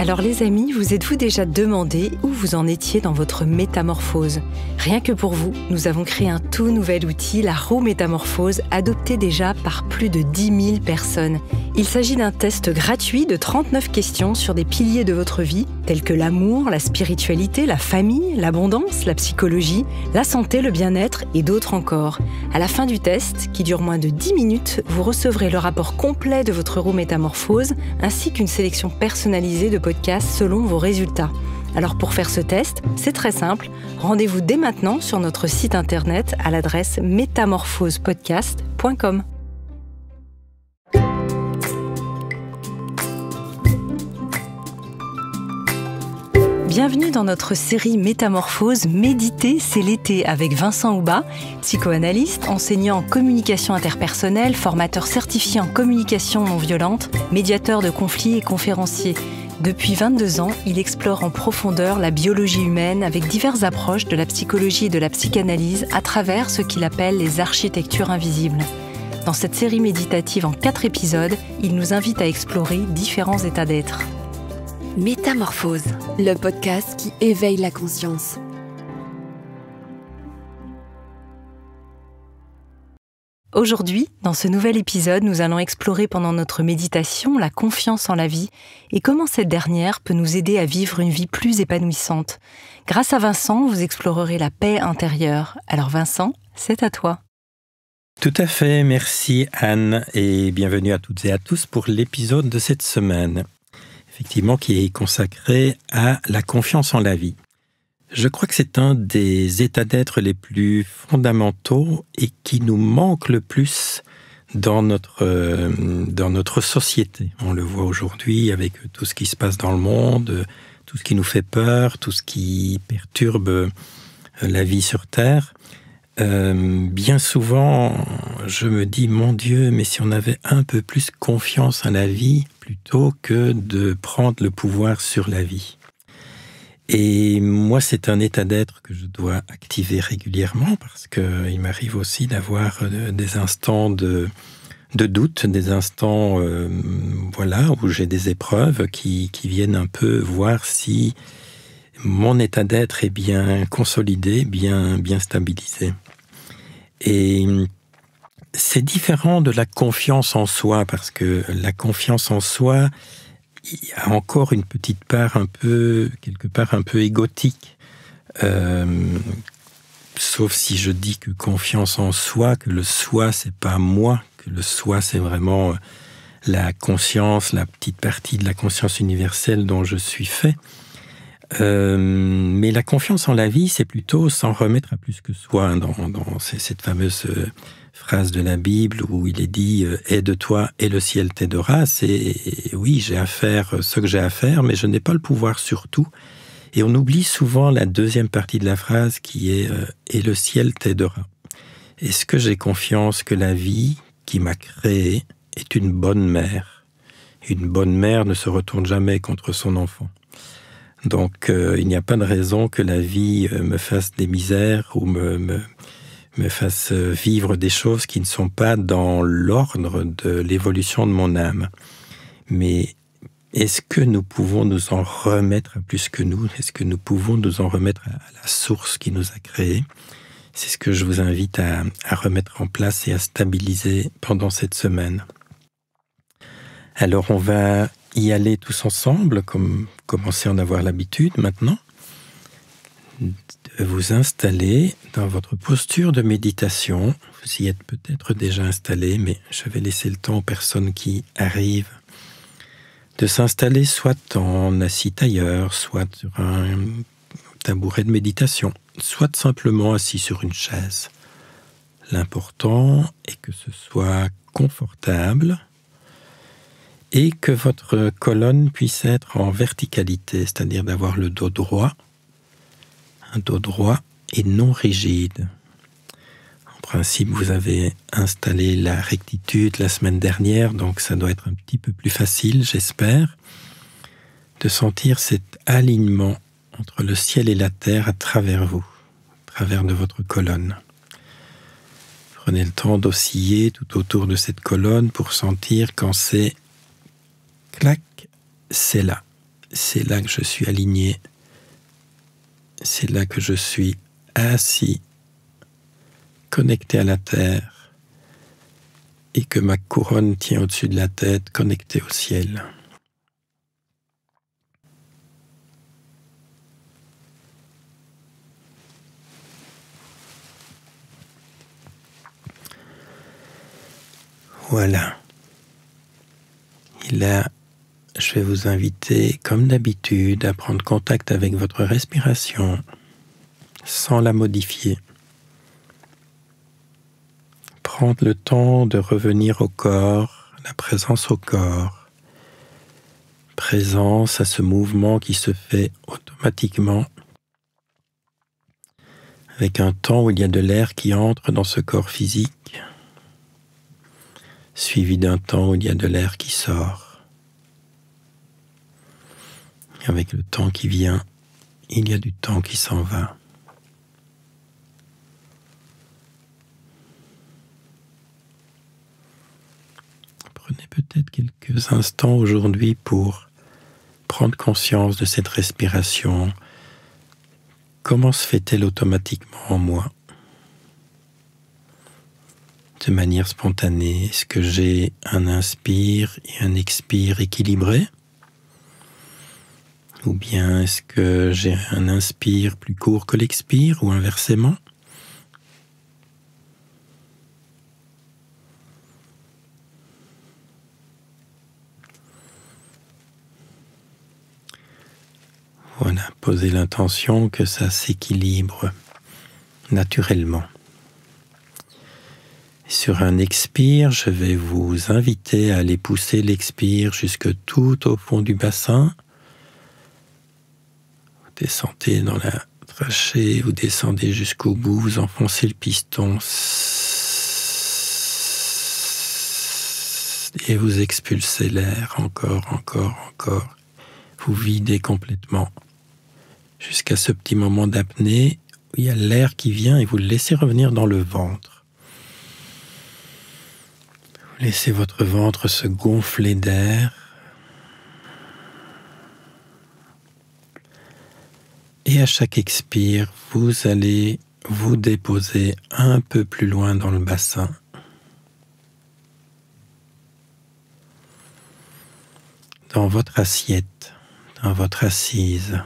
Alors les amis, vous êtes-vous déjà demandé où vous en étiez dans votre métamorphose ? Rien que pour vous, nous avons créé un tout nouvel outil, la roue métamorphose, adopté déjà par plus de 10 000 personnes. Il s'agit d'un test gratuit de 39 questions sur des piliers de votre vie, tels que l'amour, la spiritualité, la famille, l'abondance, la psychologie, la santé, le bien-être et d'autres encore. À la fin du test, qui dure moins de 10 minutes, vous recevrez le rapport complet de votre roue métamorphose, ainsi qu'une sélection personnalisée de podcasts selon vos résultats. Alors pour faire ce test, c'est très simple. Rendez-vous dès maintenant sur notre site internet à l'adresse métamorphosePodcast.com. Bienvenue dans notre série Métamorphose, méditer, c'est l'été avec Vincent Houba, psychoanalyste, enseignant en communication interpersonnelle, formateur certifié en communication non violente, médiateur de conflits et conférencier. Depuis 22 ans, il explore en profondeur la biologie humaine avec diverses approches de la psychologie et de la psychanalyse à travers ce qu'il appelle les architectures invisibles. Dans cette série méditative en 4 épisodes, il nous invite à explorer différents états d'être. Métamorphose, le podcast qui éveille la conscience. Aujourd'hui, dans ce nouvel épisode, nous allons explorer pendant notre méditation la confiance en la vie et comment cette dernière peut nous aider à vivre une vie plus épanouissante. Grâce à Vincent, vous explorerez la paix intérieure. Alors Vincent, c'est à toi. Tout à fait, merci Anne et bienvenue à toutes et à tous pour l'épisode de cette semaine, effectivement qui est consacré à la confiance en la vie. Je crois que c'est un des états d'être les plus fondamentaux et qui nous manque le plus dans notre société. On le voit aujourd'hui avec tout ce qui se passe dans le monde, tout ce qui nous fait peur, tout ce qui perturbe la vie sur Terre. Bien souvent, je me dis, mon Dieu, mais si on avait un peu plus confiance en la vie plutôt que de prendre le pouvoir sur la vie. Et moi, c'est un état d'être que je dois activer régulièrement parce qu'il m'arrive aussi d'avoir des instants de doute, des instants où j'ai des épreuves qui viennent un peu voir si mon état d'être est bien consolidé, bien stabilisé. Et c'est différent de la confiance en soi parce que la confiance en soi, il y a encore une petite part quelque part un peu égotique. Sauf si je dis que confiance en soi, que le soi, c'est pas moi, que le soi, c'est vraiment la conscience, la petite partie de la conscience universelle dont je suis fait. Mais la confiance en la vie, c'est plutôt s'en remettre à plus que soi. Dans cette fameuse phrase de la Bible où il est dit « Aide-toi et le ciel t'aidera », c'est oui, j'ai à faire ce que j'ai à faire, mais je n'ai pas le pouvoir sur tout. Et on oublie souvent la deuxième partie de la phrase qui est « Et le ciel t'aidera ». Est-ce que j'ai confiance que la vie qui m'a créé est une bonne mère ? Une bonne mère ne se retourne jamais contre son enfant. Donc, il n'y a pas de raison que la vie me fasse des misères ou me fasse vivre des choses qui ne sont pas dans l'ordre de l'évolution de mon âme. Mais est-ce que nous pouvons nous en remettre à plus que nous ? Est-ce que nous pouvons nous en remettre à la source qui nous a créés ? C'est ce que je vous invite à remettre en place et à stabiliser pendant cette semaine. Alors, on va y aller tous ensemble, comme commencer à en avoir l'habitude maintenant, de vous installer dans votre posture de méditation. Vous y êtes peut-être déjà installé, mais je vais laisser le temps aux personnes qui arrivent de s'installer soit en assis tailleur, soit sur un tabouret de méditation, soit simplement assis sur une chaise. L'important est que ce soit confortable et que votre colonne puisse être en verticalité, c'est-à-dire d'avoir le dos droit, un dos droit et non rigide. En principe, vous avez installé la rectitude la semaine dernière, donc ça doit être un petit peu plus facile, j'espère, de sentir cet alignement entre le ciel et la terre à travers vous, à travers de votre colonne. Prenez le temps d'osciller tout autour de cette colonne pour sentir quand c'est clac, c'est là. c'est là que je suis aligné. C'est là que je suis assis, connecté à la terre, et que ma couronne tient au-dessus de la tête, connectée au ciel. Voilà. Et là, je vais vous inviter, comme d'habitude, à prendre contact avec votre respiration, sans la modifier. Prendre le temps de revenir au corps, la présence au corps, présence à ce mouvement qui se fait automatiquement, avec un temps où il y a de l'air qui entre dans ce corps physique, suivi d'un temps où il y a de l'air qui sort. Avec le temps qui vient, il y a du temps qui s'en va. Prenez peut-être quelques instants aujourd'hui pour prendre conscience de cette respiration. Comment se fait-elle automatiquement en moi ? De manière spontanée, est-ce que j'ai un inspire et un expire équilibré ? Ou bien est-ce que j'ai un inspire plus court que l'expire ou inversement ? Voilà, posez l'intention que ça s'équilibre naturellement. Sur un expire, je vais vous inviter à aller pousser l'expire jusque tout au fond du bassin. Vous descendez dans la trachée, vous descendez jusqu'au bout, vous enfoncez le piston et vous expulsez l'air encore. Vous videz complètement jusqu'à ce petit moment d'apnée où il y a l'air qui vient et vous le laissez revenir dans le ventre. Vous laissez votre ventre se gonfler d'air. Et à chaque expire, vous allez vous déposer un peu plus loin dans le bassin. Dans votre assiette, dans votre assise.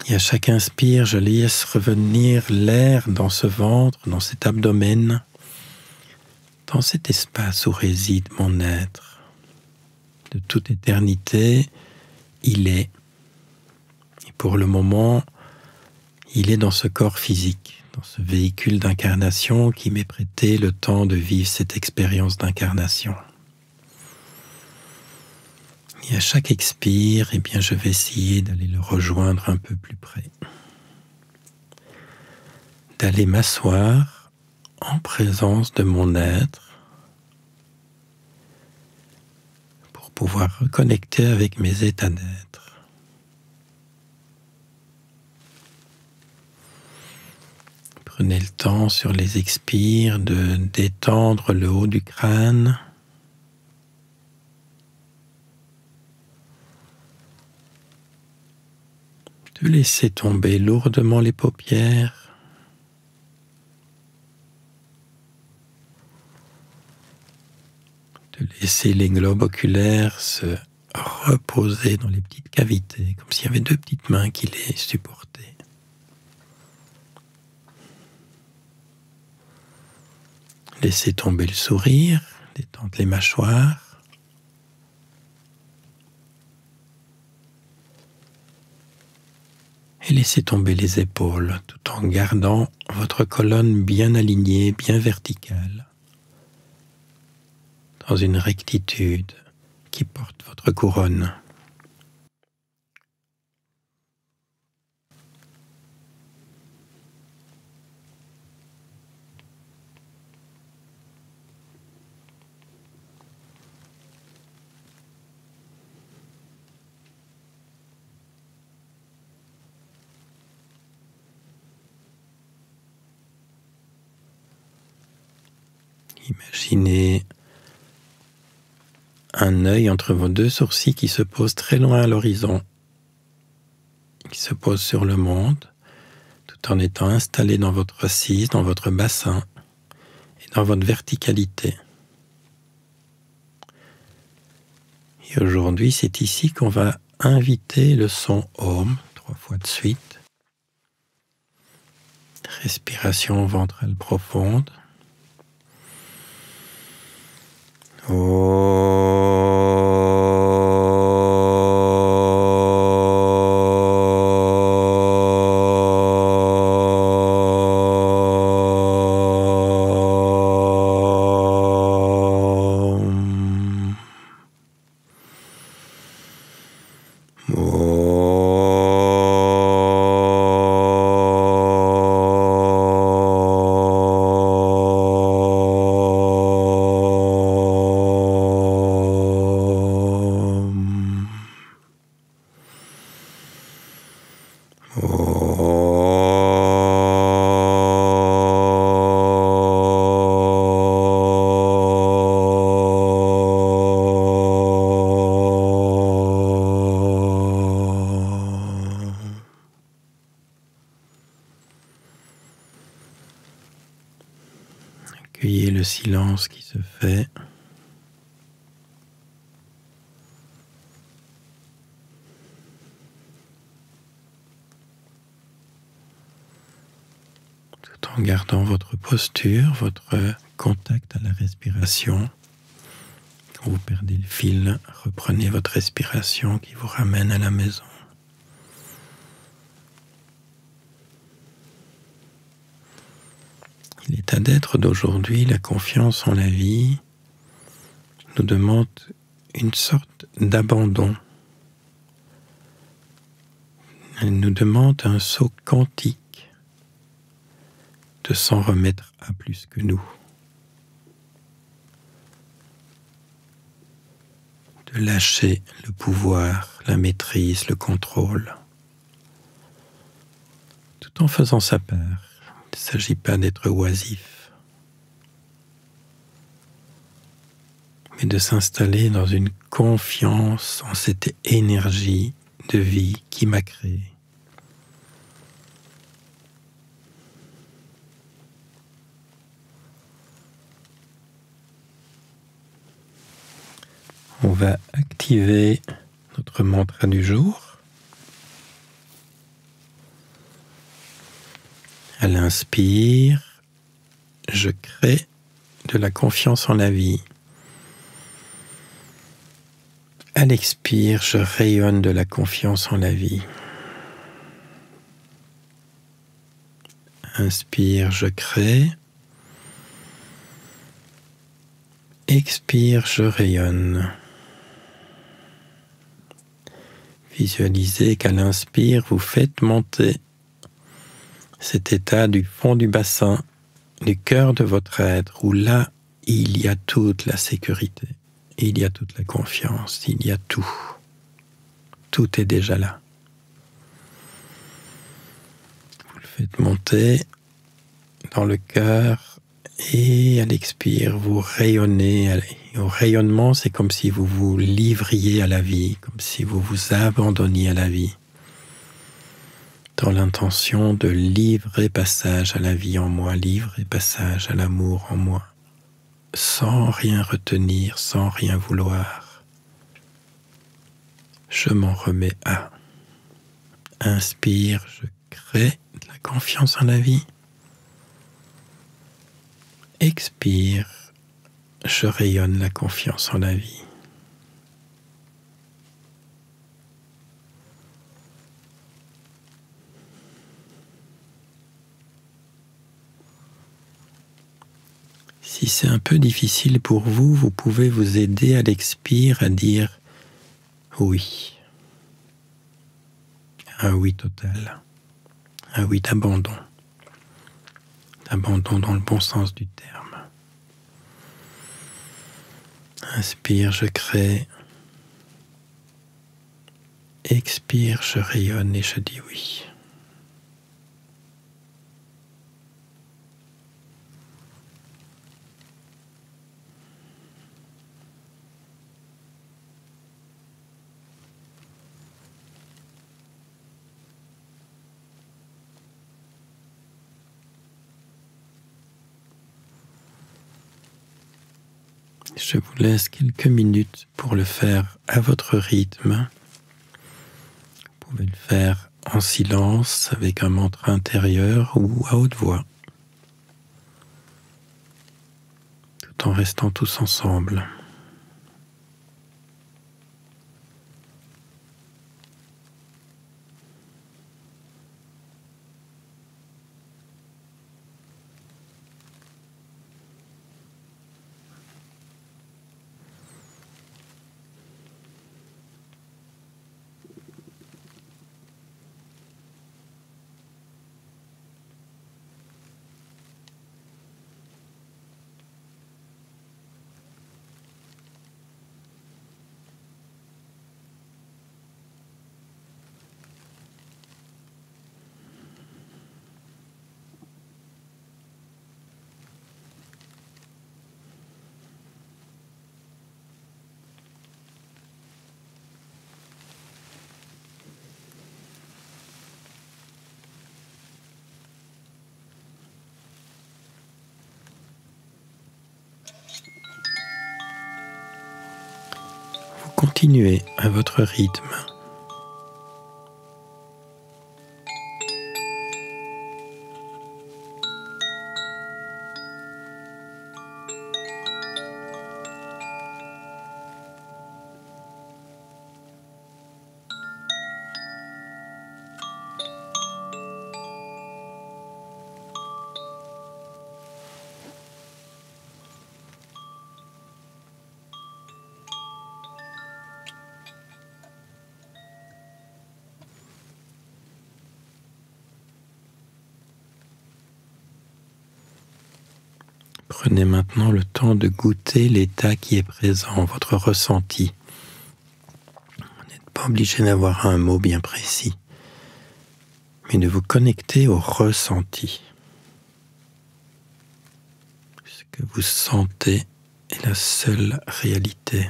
Et à chaque inspire, je laisse revenir l'air dans ce ventre, dans cet abdomen, dans cet espace où réside mon être. De toute éternité, il est. Et pour le moment, il est dans ce corps physique, dans ce véhicule d'incarnation qui m'est prêté le temps de vivre cette expérience d'incarnation. Et à chaque expire, eh bien, je vais essayer d'aller le rejoindre un peu plus près. D'aller m'asseoir en présence de mon être pour pouvoir reconnecter avec mes états d'être. Prenez le temps sur les expires de détendre le haut du crâne. De laisser tomber lourdement les paupières. De laisser les globes oculaires se reposer dans les petites cavités, comme s'il y avait deux petites mains qui les supportaient. Laissez tomber le sourire, détendre les mâchoires. Et laissez tomber les épaules tout en gardant votre colonne bien alignée, bien verticale, dans une rectitude qui porte votre couronne. Imaginez un œil entre vos deux sourcils qui se pose très loin à l'horizon, qui se pose sur le monde, tout en étant installé dans votre assise, dans votre bassin et dans votre verticalité. Et aujourd'hui, c'est ici qu'on va inviter le son Om, 3 fois de suite. Respiration ventrale profonde. Accueillez le silence qui se fait. Tout en gardant votre posture, votre contact à la respiration. Quand vous perdez le fil, reprenez votre respiration qui vous ramène à la maison. L'état d'être d'aujourd'hui, la confiance en la vie, nous demande une sorte d'abandon. Elle nous demande un saut quantique de s'en remettre à plus que nous. De lâcher le pouvoir, la maîtrise, le contrôle, tout en faisant sa part. Il ne s'agit pas d'être oisif, mais de s'installer dans une confiance en cette énergie de vie qui m'a créé. On va activer notre mantra du jour. À l'inspire, je crée de la confiance en la vie. À l'expire, je rayonne de la confiance en la vie. Inspire, je crée. Expire, je rayonne. Visualisez qu'à l'inspire, vous faites monter cet état du fond du bassin, du cœur de votre être, où là, il y a toute la sécurité, il y a toute la confiance, il y a tout. Tout est déjà là. Vous le faites monter dans le cœur et à l'expire, vous rayonnez. Au rayonnement, c'est comme si vous vous livriez à la vie, comme si vous vous abandonniez à la vie, dans l'intention de livrer passage à la vie en moi, livrer passage à l'amour en moi, sans rien retenir, sans rien vouloir. Je m'en remets à. Inspire, je crée de la confiance en la vie. Expire, je rayonne la confiance en la vie. Si c'est un peu difficile pour vous, vous pouvez vous aider à l'expire à dire oui. Un oui total. Un oui d'abandon. D'abandon dans le bon sens du terme. Inspire, je crée. Expire, je rayonne et je dis oui. Je vous laisse quelques minutes pour le faire à votre rythme. Vous pouvez le faire en silence avec un mantra intérieur ou à haute voix, tout en restant tous ensemble. Continuez à votre rythme. Prenez maintenant le temps de goûter l'état qui est présent, votre ressenti. Vous n'êtes pas obligé d'avoir un mot bien précis, mais de vous connecter au ressenti. Ce que vous sentez est la seule réalité.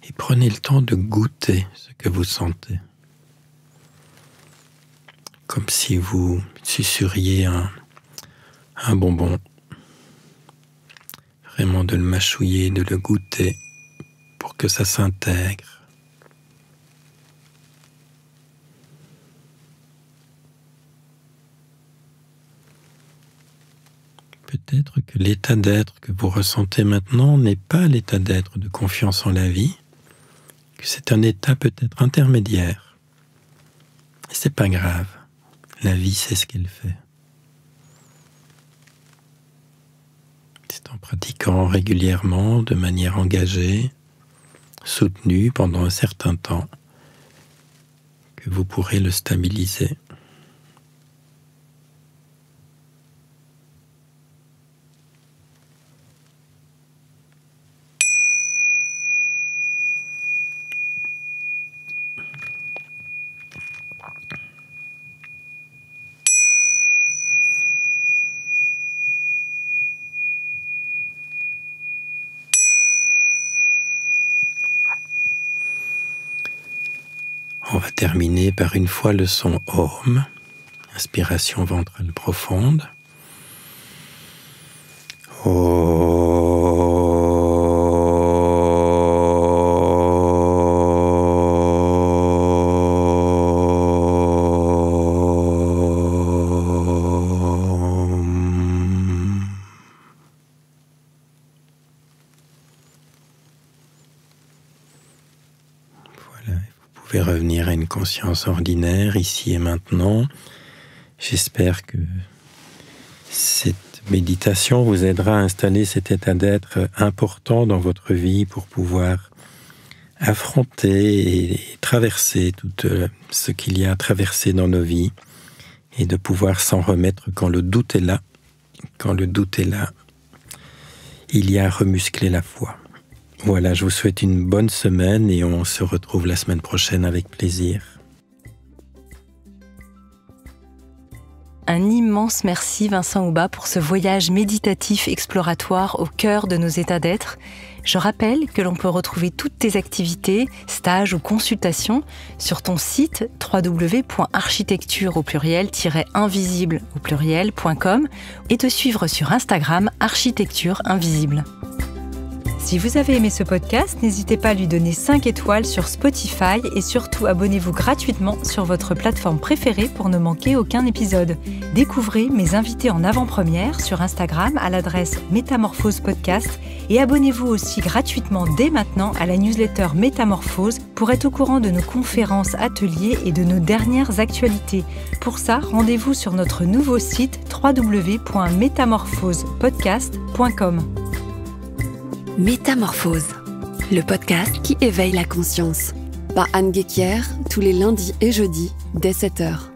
Et prenez le temps de goûter ce que vous sentez. Comme si vous suceriez un bonbon. Vraiment de le mâchouiller, de le goûter pour que ça s'intègre. Peut-être que l'état d'être que vous ressentez maintenant n'est pas l'état d'être de confiance en la vie, que c'est un état peut-être intermédiaire. Et c'est pas grave. La vie, c'est ce qu'elle fait. C'est en pratiquant régulièrement, de manière engagée, soutenue pendant un certain temps, que vous pourrez le stabiliser. On va terminer par une fois le son Om, inspiration ventrale profonde. Vous pouvez revenir à une conscience ordinaire, ici et maintenant. J'espère que cette méditation vous aidera à installer cet état d'être important dans votre vie pour pouvoir affronter et traverser tout ce qu'il y a à traverser dans nos vies et de pouvoir s'en remettre quand le doute est là. Quand le doute est là, il y a à remuscler la foi. Voilà, je vous souhaite une bonne semaine et on se retrouve la semaine prochaine avec plaisir. un immense merci Vincent Houba pour ce voyage méditatif exploratoire au cœur de nos états d'être. Je rappelle que l'on peut retrouver toutes tes activités, stages ou consultations sur ton site www.architecture-invisible.com et te suivre sur Instagram Architecture Invisible. Si vous avez aimé ce podcast, n'hésitez pas à lui donner 5 étoiles sur Spotify et surtout abonnez-vous gratuitement sur votre plateforme préférée pour ne manquer aucun épisode. Découvrez mes invités en avant-première sur Instagram à l'adresse Métamorphose Podcast et abonnez-vous aussi gratuitement dès maintenant à la newsletter Métamorphose pour être au courant de nos conférences, ateliers et de nos dernières actualités. Pour ça, rendez-vous sur notre nouveau site www.métamorphosepodcast.com. Métamorphose, le podcast qui éveille la conscience. Par Anne Guéquière, tous les lundis et jeudis, dès 7h.